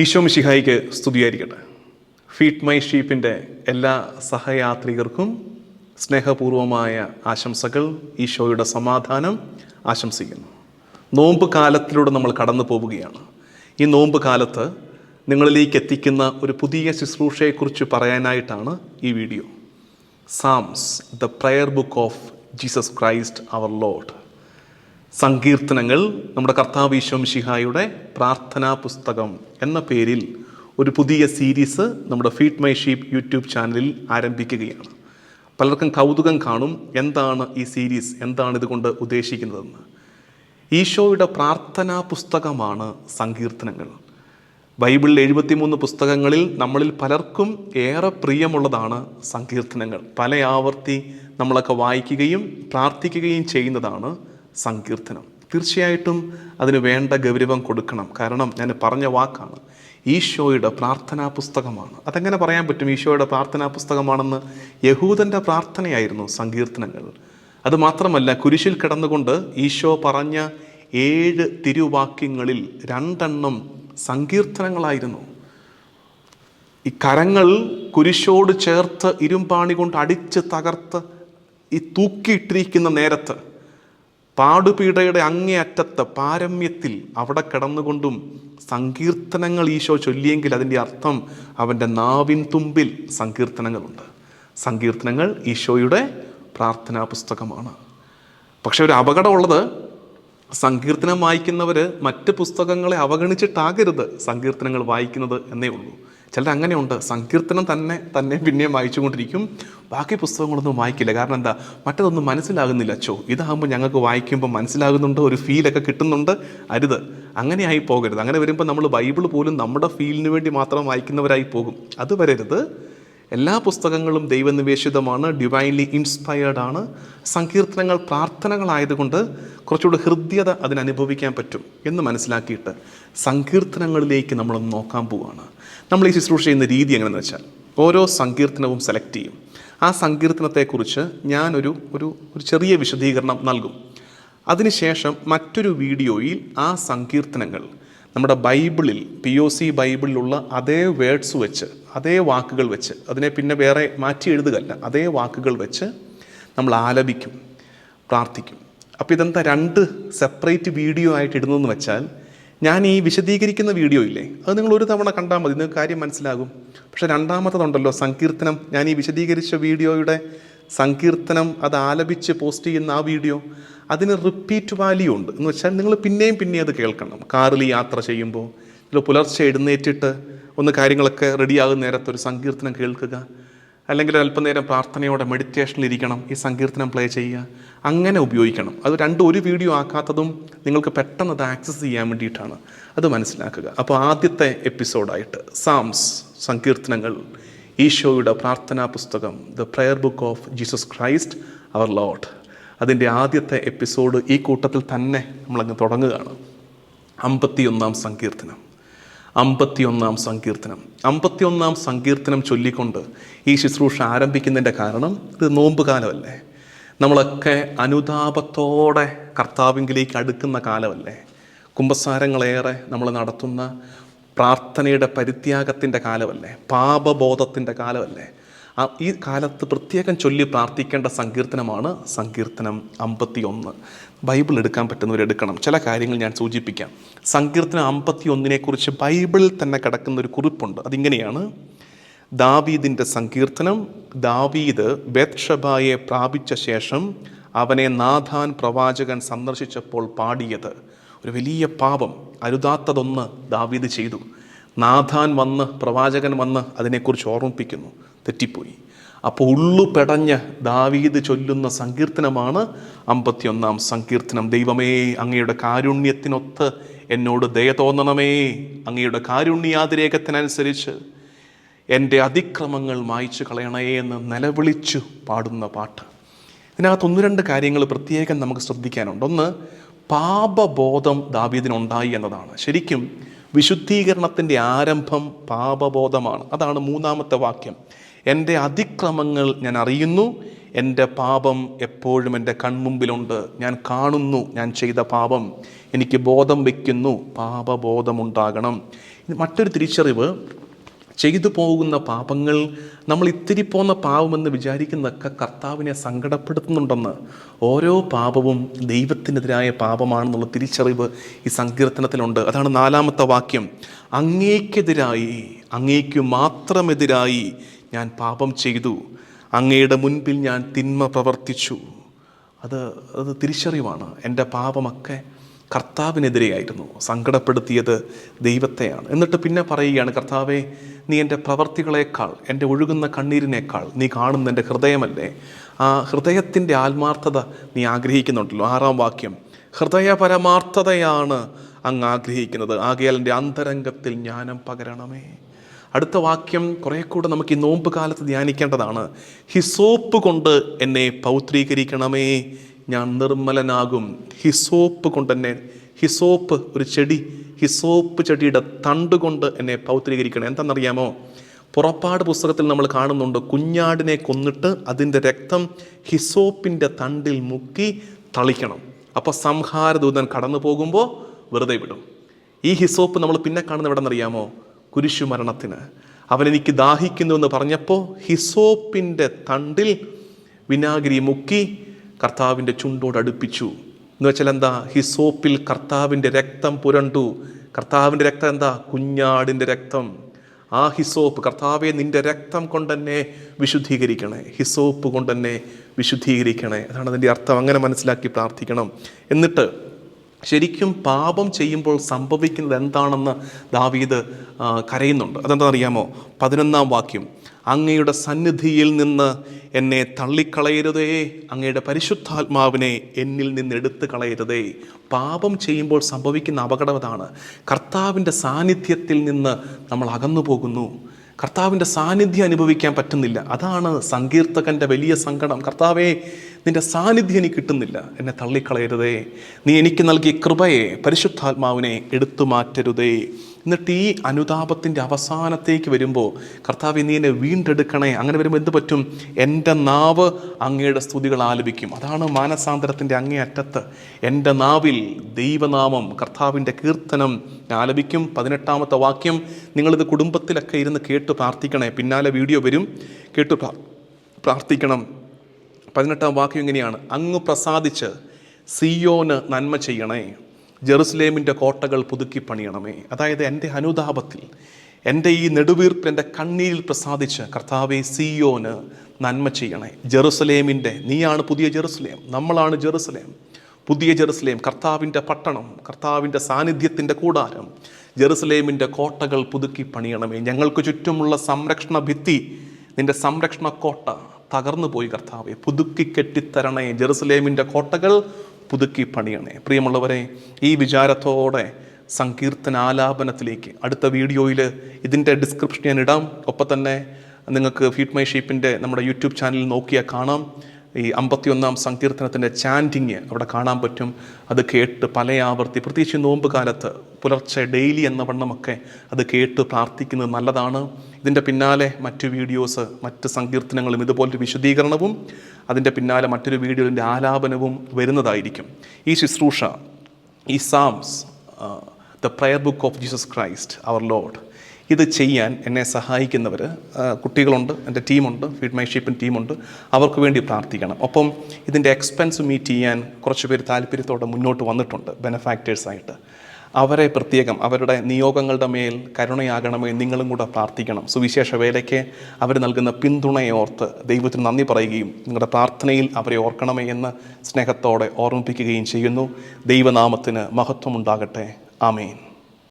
ഈശോ മിശിഹായിക്ക് സ്തുതിയായിരിക്കട്ടെ. Feed my ഷീപ്പിൻ്റെ എല്ലാ സഹയാത്രികർക്കും സ്നേഹപൂർവമായ ആശംസകൾ, ഈശോയുടെ സമാധാനം ആശംസിക്കുന്നു. നോമ്പ് കാലത്തിലൂടെ നമ്മൾ കടന്നു പോവുകയാണ്. ഈ നോമ്പ് കാലത്ത് നിങ്ങളിലേക്ക് എത്തിക്കുന്ന ഒരു പുതിയ ശുശ്രൂഷയെക്കുറിച്ച് പറയാനായിട്ടാണ് ഈ video. Psalms, the prayer book of Jesus Christ our Lord. സങ്കീർത്തനങ്ങൾ, നമ്മുടെ കർത്താവ് ഈശോ മിശിഹായുടെ പ്രാർത്ഥനാ പുസ്തകം എന്ന പേരിൽ ഒരു പുതിയ സീരീസ് നമ്മുടെ ഫീഡ് മൈ ഷീപ്പ് യൂട്യൂബ് ചാനലിൽ ആരംഭിക്കുകയാണ്. പലർക്കും കൗതുകം കാണും, എന്താണ് ഈ സീരീസ്, എന്താണ് ഇതുകൊണ്ട് ഉദ്ദേശിക്കുന്നതെന്ന്. ഈശോയുടെ പ്രാർത്ഥനാ പുസ്തകമാണ് സങ്കീർത്തനങ്ങൾ. ബൈബിളിൽ 73 പുസ്തകങ്ങളിൽ നമ്മളിൽ പലർക്കും ഏറെ പ്രിയമുള്ളതാണ് സങ്കീർത്തനങ്ങൾ. പല ആവർത്തി നമ്മളൊക്കെ വായിക്കുകയും പ്രാർത്ഥിക്കുകയും ചെയ്യുന്നതാണ് സങ്കീർത്തനം. തീർച്ചയായിട്ടും അതിന് വേണ്ട ഗൗരവം കൊടുക്കണം. കാരണം ഞാൻ പറഞ്ഞ വാക്കാണ്, ഈശോയുടെ പ്രാർത്ഥനാ പുസ്തകമാണ്. അതെങ്ങനെ പറയാൻ പറ്റും ഈശോയുടെ പ്രാർത്ഥനാ പുസ്തകമാണെന്ന്? യഹൂദൻ്റെ പ്രാർത്ഥനയായിരുന്നു സങ്കീർത്തനങ്ങൾ. അതുമാത്രമല്ല, കുരിശിൽ കിടന്നുകൊണ്ട് ഈശോ പറഞ്ഞ 7 തിരുവാക്യങ്ങളിൽ 2 സങ്കീർത്തനങ്ങളായിരുന്നു. ഈ കരങ്ങൾ കുരിശോട് ചേർത്ത് ഇരുമ്പാണി കൊണ്ട് അടിച്ച് തകർത്ത് ഈ തൂക്കിയിട്ടിരിക്കുന്ന നേരത്ത് പാടുപീഡയുടെ അങ്ങേയറ്റത്ത് പാരമ്യത്തിൽ അവിടെ കിടന്നുകൊണ്ടും സങ്കീർത്തനങ്ങൾ ഈശോ ചൊല്ലിയെങ്കിൽ അതിൻ്റെ അർത്ഥം അവൻ്റെ നാവിൻ തുമ്പിൽ സങ്കീർത്തനങ്ങളുണ്ട്. സങ്കീർത്തനങ്ങൾ ഈശോയുടെ പ്രാർത്ഥനാ പുസ്തകമാണ്. പക്ഷെ ഒരു അപകടമുള്ളത്, സങ്കീർത്തനം വായിക്കുന്നവർ മറ്റ് പുസ്തകങ്ങളെ അവഗണിച്ചിട്ടാകരുത് സങ്കീർത്തനങ്ങൾ വായിക്കുന്നത് എന്നേ ഉള്ളൂ. ചിലർ അങ്ങനെയുണ്ട്, സങ്കീർത്തനം തന്നെ പിന്നെയും വായിച്ചുകൊണ്ടിരിക്കും, ബാക്കി പുസ്തകങ്ങളൊന്നും വായിക്കില്ല. കാരണം എന്താ, മറ്റതൊന്നും മനസ്സിലാകുന്നില്ല. ഇതാകുമ്പോൾ ഞങ്ങൾക്ക് വായിക്കുമ്പോൾ മനസ്സിലാകുന്നുണ്ട്, ഒരു ഫീലൊക്കെ കിട്ടുന്നുണ്ട്. അരുത്, അങ്ങനെയായി പോകരുത്. അങ്ങനെ വരുമ്പോൾ നമ്മൾ ബൈബിൾ പോലും നമ്മുടെ ഫീലിന് വേണ്ടി മാത്രം വായിക്കുന്നവരായി പോകും. അത് വരരുത്. എല്ലാ പുസ്തകങ്ങളും ദൈവനിവേശിതമാണ്, ഡിവൈൻലി ഇൻസ്പയർഡ് ആണ്. സങ്കീർത്തനങ്ങൾ പ്രാർത്ഥനകളായതുകൊണ്ട് കുറച്ചുകൂടി ഹൃദ്യത അതിനനുഭവിക്കാൻ പറ്റും എന്ന് മനസ്സിലാക്കിയിട്ട് സങ്കീർത്തനങ്ങളിലേക്ക് നമ്മളൊന്ന് നോക്കാൻ പോവുകയാണ്. നമ്മൾ ഈ ശുശ്രൂഷ ചെയ്യുന്ന രീതി എങ്ങനെയെന്ന് വെച്ചാൽ, ഓരോ സങ്കീർത്തനവും സെലക്ട് ചെയ്യും. ആ സങ്കീർത്തനത്തെക്കുറിച്ച് ഞാനൊരു ചെറിയ വിശദീകരണം നൽകും. അതിനുശേഷം മറ്റൊരു വീഡിയോയിൽ ആ സങ്കീർത്തനങ്ങൾ നമ്മുടെ ബൈബിളിൽ, POC ബൈബിളിലുള്ള അതേ വേർഡ്സ് വെച്ച്, അതേ വാക്കുകൾ വെച്ച്, അതിനെ പിന്നെ വേറെ മാറ്റി എഴുതുകയല്ല, അതേ വാക്കുകൾ വെച്ച് നമ്മൾ ആലപിക്കും, പ്രാർത്ഥിക്കും. അപ്പോൾ ഇതെന്താ 2 സെപ്പറേറ്റ് വീഡിയോ ആയിട്ട് ഇടുന്നതെന്ന് വെച്ചാൽ, ഞാൻ ഈ വിശദീകരിക്കുന്ന വീഡിയോ ഇല്ലേ, അത് നിങ്ങൾ ഒരു തവണ കണ്ടാൽ മതി, നിങ്ങൾക്ക് കാര്യം മനസ്സിലാകും. പക്ഷെ രണ്ടാമത്തതുണ്ടല്ലോ, സങ്കീർത്തനം, ഞാൻ ഈ വിശദീകരിച്ച വീഡിയോയുടെ സങ്കീർത്തനം അത് ആലപിച്ച് പോസ്റ്റ് ചെയ്യുന്ന ആ വീഡിയോ, അതിന് റിപ്പീറ്റ് വാല്യൂ ഉണ്ട്. എന്ന് വെച്ചാൽ നിങ്ങൾ പിന്നെയും അത് കേൾക്കണം. കാറിൽ യാത്ര ചെയ്യുമ്പോൾ, നിങ്ങൾ പുലർച്ചെ എഴുന്നേറ്റിട്ട് ഒന്ന് കാര്യങ്ങളൊക്കെ റെഡിയാകുന്ന നേരത്തെ ഒരു സങ്കീർത്തനം കേൾക്കുക, അല്ലെങ്കിൽ അല്പനേരം പ്രാർത്ഥനയോടെ മെഡിറ്റേഷനിലിരിക്കണം, ഈ സങ്കീർത്തനം പ്ലേ ചെയ്യുക. അങ്ങനെ ഉപയോഗിക്കണം. അത് 2 ഒരു വീഡിയോ ആക്കാത്തതും നിങ്ങൾക്ക് പെട്ടെന്ന് അത് ആക്സസ് ചെയ്യാൻ വേണ്ടിയിട്ടാണ്. അത് മനസ്സിലാക്കുക. അപ്പോൾ ആദ്യത്തെ എപ്പിസോഡായിട്ട് സാംസ്, സങ്കീർത്തനങ്ങൾ, ഈശോയുടെ പ്രാർത്ഥനാ പുസ്തകം, the prayer book of Jesus Christ our Lord, അതിൻ്റെ ആദ്യത്തെ എപ്പിസോഡ് ഈ കൂട്ടത്തിൽ തന്നെ നമ്മളങ്ങ് തുടങ്ങുകയാണ്. 51 സങ്കീർത്തനം. 51 സങ്കീർത്തനം ചൊല്ലിക്കൊണ്ട് ഈ ശുശ്രൂഷ ആരംഭിക്കുന്നതിൻ്റെ കാരണം, ഇത് നോമ്പ് കാലമല്ലേ, നമ്മളൊക്കെ അനുതാപത്തോടെ കർത്താവിങ്കിലേക്ക് അടുക്കുന്ന കാലമല്ലേ, കുമ്പസാരങ്ങളേറെ നമ്മൾ നടത്തുന്ന പ്രാർത്ഥനയുടെ പരിത്യാഗത്തിൻ്റെ കാലമല്ലേ, പാപബോധത്തിൻ്റെ കാലമല്ലേ. ഈ കാലത്ത് പ്രത്യേകം ചൊല്ലി പ്രാർത്ഥിക്കേണ്ട സങ്കീർത്തനമാണ് സങ്കീർത്തനം 51. ബൈബിൾ എടുക്കാൻ പറ്റുന്നവരെടുക്കണം. ചില കാര്യങ്ങൾ ഞാൻ സൂചിപ്പിക്കാം. സങ്കീർത്തനം 51 ബൈബിളിൽ തന്നെ കിടക്കുന്ന ഒരു കുറിപ്പുണ്ട്. അതിങ്ങനെയാണ്: ദാവീദിൻ്റെ സങ്കീർത്തനം. ദാവീദ് ബത്ശബയെ പ്രാപിച്ച ശേഷം അവനെ നാഥാൻ പ്രവാചകൻ സന്ദർശിച്ചപ്പോൾ പാടിയത്. ഒരു വലിയ പാപം, അരുതാത്തതൊന്ന് ദാവീദ് ചെയ്തു. നാഥാൻ വന്ന്, പ്രവാചകൻ വന്ന് അതിനെക്കുറിച്ച് ഓർമ്മിപ്പിക്കുന്നു, തെറ്റിപ്പോയി. അപ്പോൾ ഉള്ളു പെടഞ്ഞ് ദാവീദ് ചൊല്ലുന്ന സങ്കീർത്തനമാണ് 51 സങ്കീർത്തനം. ദൈവമേ, അങ്ങയുടെ കാരുണ്യത്തിനൊത്ത് എന്നോട് ദയ തോന്നണമേ, അങ്ങയുടെ കാരുണ്യാതിരേകത്തിനനുസരിച്ച് എൻ്റെ അതിക്രമങ്ങൾ മായ്ച്ചു കളയണേ എന്ന് നിലവിളിച്ചു പാടുന്ന പാട്ട്. ഇതിനകത്ത് 1-2 കാര്യങ്ങൾ പ്രത്യേകം നമുക്ക് ശ്രദ്ധിക്കാനുണ്ട്. ഒന്ന്, പാപബോധം ദാവീദിനുണ്ടായി എന്നതാണ്. ശരിക്കും വിശുദ്ധീകരണത്തിൻ്റെ ആരംഭം പാപബോധമാണ്. അതാണ് 3-ാമത്തെ വാക്യം. എൻ്റെ അതിക്രമങ്ങൾ ഞാൻ അറിയുന്നു, എൻ്റെ പാപം എപ്പോഴും എൻ്റെ കൺമുമ്പിലുണ്ട്. ഞാൻ കാണുന്നു ഞാൻ ചെയ്ത പാപം, എനിക്ക് ബോധം വയ്ക്കുന്നു, പാപബോധമുണ്ടാകണം. മറ്റൊരു തിരിച്ചറിവ്, ചെയ്തു പോകുന്ന പാപങ്ങൾ, നമ്മൾ ഇത്തിരി പോന്ന പാപമെന്ന് വിചാരിക്കുന്നതൊക്കെ കർത്താവിനെ സങ്കടപ്പെടുത്തുന്നുണ്ടെന്ന്. ഓരോ പാപവും ദൈവത്തിനെതിരായ പാപമാണെന്നുള്ള തിരിച്ചറിവ് ഈ സങ്കീർത്തനത്തിലുണ്ട്. അതാണ് 4-ാമത്തെ വാക്യം. അങ്ങേക്കെതിരായി, അങ്ങേക്കു മാത്രമെതിരായി ഞാൻ പാപം ചെയ്തു, അങ്ങയുടെ മുൻപിൽ ഞാൻ തിന്മ പ്രവർത്തിച്ചു. അത് തിരിച്ചറിവാണ്. എൻ്റെ പാപമൊക്കെ കർത്താവിനെതിരെയായിരുന്നു, സങ്കടപ്പെടുത്തിയത് ദൈവത്തെയാണ്. എന്നിട്ട് പിന്നെ പറയുകയാണ്, കർത്താവേ, നീ എൻ്റെ പ്രവർത്തികളേക്കാൾ, എൻ്റെ ഒഴുകുന്ന കണ്ണീരിനേക്കാൾ നീ കാണുന്ന എൻ്റെ ഹൃദയമല്ലേ. ആ ഹൃദയത്തിൻ്റെ ആത്മാർത്ഥത നീ ആഗ്രഹിക്കുന്നുണ്ടല്ലോ. 6-ാം വാക്യം, ഹൃദയ പരമാർത്ഥതയാണ് അങ്ങ് ആഗ്രഹിക്കുന്നത്, ആകയാൽ എൻ്റെ അന്തരംഗത്തിൽ ജ്ഞാനം പകരണമേ. അടുത്ത വാക്യം കുറേ കൂടെ നമുക്ക് ഈ നോമ്പ് കാലത്ത് ധ്യാനിക്കേണ്ടതാണ്. ഹിസോപ്പ് കൊണ്ട് എന്നെ പൗത്രീകരിക്കണമേ, ഞാൻ നിർമ്മലനാകും. ഹിസോപ്പ് കൊണ്ട് എന്നെ, ഹിസോപ്പ് ഒരു ചെടി, ഹിസോപ്പ് ചെടിയുടെ തണ്ട് കൊണ്ട് എന്നെ പൗത്രീകരിക്കണം. എന്താണെന്നറിയാമോ? പുറപ്പാട് പുസ്തകത്തിൽ നമ്മൾ കാണുന്നുണ്ട്, കുഞ്ഞാടിനെ കൊന്നിട്ട് അതിൻ്റെ രക്തം ഹിസോപ്പിൻ്റെ തണ്ടിൽ മുക്കി തളിക്കണം. അപ്പോൾ സംഹാരദൂതൻ കടന്നു പോകുമ്പോൾ വെറുതെ വിടും. ഈ ഹിസോപ്പ് നമ്മൾ പിന്നെ കാണുന്ന എവിടെ നിന്നറിയാമോ? കുരിശുമരണത്തിന്. അവനെനിക്ക് ദാഹിക്കുന്നു എന്ന് പറഞ്ഞപ്പോൾ ഹിസോപ്പിൻ്റെ തണ്ടിൽ വിനാഗിരി മുക്കി കർത്താവിൻ്റെ ചുണ്ടോട് അടുപ്പിച്ചു. എന്ന് വെച്ചാൽ എന്താ? ഹിസോപ്പിൽ കർത്താവിൻ്റെ രക്തം പുരണ്ടു. കർത്താവിൻ്റെ രക്തം എന്താ? കുഞ്ഞാടിൻ്റെ രക്തം. ആ ഹിസോപ്പ്, കർത്താവെ നിൻ്റെ രക്തം കൊണ്ടെന്നെ വിശുദ്ധീകരിക്കണേ, ഹിസോപ്പ് കൊണ്ടെന്നെ വിശുദ്ധീകരിക്കണേ. അതാണ് അതിൻ്റെ അർത്ഥം. അങ്ങനെ മനസ്സിലാക്കി പ്രാർത്ഥിക്കണം. എന്നിട്ട് ശരിക്കും പാപം ചെയ്യുമ്പോൾ സംഭവിക്കുന്നത് എന്താണെന്ന് ദാവീദ് കരയുന്നുണ്ട്. അതെന്താണെന്ന് അറിയാമോ? 11-ാം വാക്യം, അങ്ങയുടെ സന്നിധിയിൽ നിന്ന് എന്നെ തള്ളിക്കളയരുതേ, അങ്ങയുടെ പരിശുദ്ധാത്മാവിനെ എന്നിൽ നിന്ന് എടുത്തു കളയരുതേ. പാപം ചെയ്യുമ്പോൾ സംഭവിക്കുന്ന അപകടം അതാണ്. കർത്താവിൻ്റെ സാന്നിധ്യത്തിൽ നിന്ന് നമ്മൾ അകന്നു പോകുന്നു. കർത്താവിൻ്റെ സാന്നിധ്യം അനുഭവിക്കാൻ പറ്റുന്നില്ല. അതാണ് സങ്കീർത്തകൻ്റെ വലിയ സങ്കടം. കർത്താവേ, നിൻ്റെ സാന്നിധ്യം എനിക്ക് കിട്ടുന്നില്ല, എന്നെ തള്ളിക്കളയരുതേ. നീ എനിക്ക് നൽകിയ കൃപയെ, പരിശുദ്ധാത്മാവിനെ എടുത്തു മാറ്റരുതേ. എന്നിട്ട് ഈ അനുതാപത്തിൻ്റെ അവസാനത്തേക്ക് വരുമ്പോൾ, കർത്താവേ നീ എന്നെ വീണ്ടെടുക്കണേ. അങ്ങനെ വരുമ്പോൾ എന്ത് പറ്റും? എൻ്റെ നാവ് അങ്ങയുടെ സ്തുതികൾ ആലപിക്കും. അതാണ് മാനസാന്തരത്തിൻ്റെ അങ്ങേ അറ്റത്ത്. എൻ്റെ നാവിൽ ദൈവനാമം, കർത്താവിൻ്റെ കീർത്തനം ആലപിക്കും. 18-ാമത്തെ വാക്യം, നിങ്ങളിത് കുടുംബത്തിലൊക്കെ ഇരുന്ന് കേട്ട് പ്രാർത്ഥിക്കണേ. പിന്നാലെ വീഡിയോ വരും, കേട്ട് പ്രാർത്ഥിക്കണം. 18-ാം വാക്യം ഇങ്ങനെയാണ്, അങ്ങ് പ്രസാദിച്ച് സിയോന് നന്മ ചെയ്യണേ, ജെറുസലേമിൻ്റെ കോട്ടകൾ പുതുക്കി പണിയണമേ. അതായത് എൻ്റെ അനുതാപത്തിൽ, എൻ്റെ ഈ നെടുവീർപ്പിൽ, എൻ്റെ കണ്ണീരിൽ പ്രസാദിച്ച് കർത്താവെ സിയോന് നന്മ ചെയ്യണേ. ജെറുസലേമിൻ്റെ, നീയാണ് പുതിയ ജെറുസലേം, നമ്മളാണ് ജെറുസലേം, പുതിയ ജെറുസലേം, കർത്താവിൻ്റെ പട്ടണം, കർത്താവിൻ്റെ സാന്നിധ്യത്തിൻ്റെ കൂടാരം. ജെറുസലേമിൻ്റെ കോട്ടകൾ പുതുക്കി പണിയണമേ. ഞങ്ങൾക്ക് ചുറ്റുമുള്ള സംരക്ഷണ ഭിത്തി, നിൻ്റെ സംരക്ഷണ കോട്ട തകർന്നു പോയി കർത്താവെ, പുതുക്കി കെട്ടിത്തരണേ. ജെറുസലേമിൻ്റെ കോട്ടകൾ പുതുക്കി പണിയണേ. പ്രിയമുള്ളവരെ, ഈ വിചാരത്തോടെ സങ്കീർത്തനാലാപനത്തിലേക്ക് അടുത്ത വീഡിയോയിൽ ഇതിൻ്റെ ഡിസ്ക്രിപ്ഷൻ ഞാൻ ഇടാം. ഒപ്പം തന്നെ നിങ്ങൾക്ക് ഫീഡ് മൈ ഷീപ്പിൻ്റെ നമ്മുടെ യൂട്യൂബ് ചാനലിൽ നോക്കിയാൽ കാണാം. ഈ 51-ാം സങ്കീർത്തനത്തിൻ്റെ ചാൻറ്റിങ് അവിടെ കാണാൻ പറ്റും. അത് കേട്ട് പല ആവർത്തി, പ്രത്യേകിച്ച് നോമ്പ് കാലത്ത് പുലർച്ചെ ഡെയിലി എന്ന വണ്ണമൊക്കെ അത് കേട്ട് പ്രാർത്ഥിക്കുന്നത് നല്ലതാണ്. ഇതിൻ്റെ പിന്നാലെ മറ്റു വീഡിയോസ്, മറ്റ് സങ്കീർത്തനങ്ങളും ഇതുപോലൊരു വിശദീകരണവും, അതിൻ്റെ പിന്നാലെ മറ്റൊരു വീഡിയോൻ്റെ ആലാപനവും വരുന്നതായിരിക്കും. ഈ ശുശ്രൂഷ, ഈ psalms, the prayer book of Jesus Christ our Lord, ഇത് ചെയ്യാൻ എന്നെ സഹായിക്കുന്നവർ കുട്ടികളുണ്ട്, എൻ്റെ ടീമുണ്ട്, ഫീഡ് മൈ ഷീപ്പിൻ ടീമുണ്ട്. അവർക്ക് വേണ്ടി പ്രാർത്ഥിക്കണം. ഒപ്പം ഇതിൻ്റെ എക്സ്പെൻസ് മീറ്റ് ചെയ്യാൻ കുറച്ച് പേര് താല്പര്യത്തോടെ മുന്നോട്ട് വന്നിട്ടുണ്ട്, ബെനഫാക്ടേഴ്സായിട്ട്. അവരെ പ്രത്യേകം, അവരുടെ നിയോഗങ്ങളുടെ മേൽ കരുണയാകണമേ നിങ്ങളും കൂടെ പ്രാർത്ഥിക്കണം. സുവിശേഷ വേലയ്ക്ക് അവർ നൽകുന്ന പിന്തുണയെ ഓർത്ത് ദൈവത്തിന് നന്ദി പറയുകയും നിങ്ങളുടെ പ്രാർത്ഥനയിൽ അവരെ ഓർക്കണമേ എന്ന് സ്നേഹത്തോടെ ഓർമ്മിപ്പിക്കുകയും ചെയ്യുന്നു. ദൈവനാമത്തിന് മഹത്വമുണ്ടാകട്ടെ. ആമേൻ.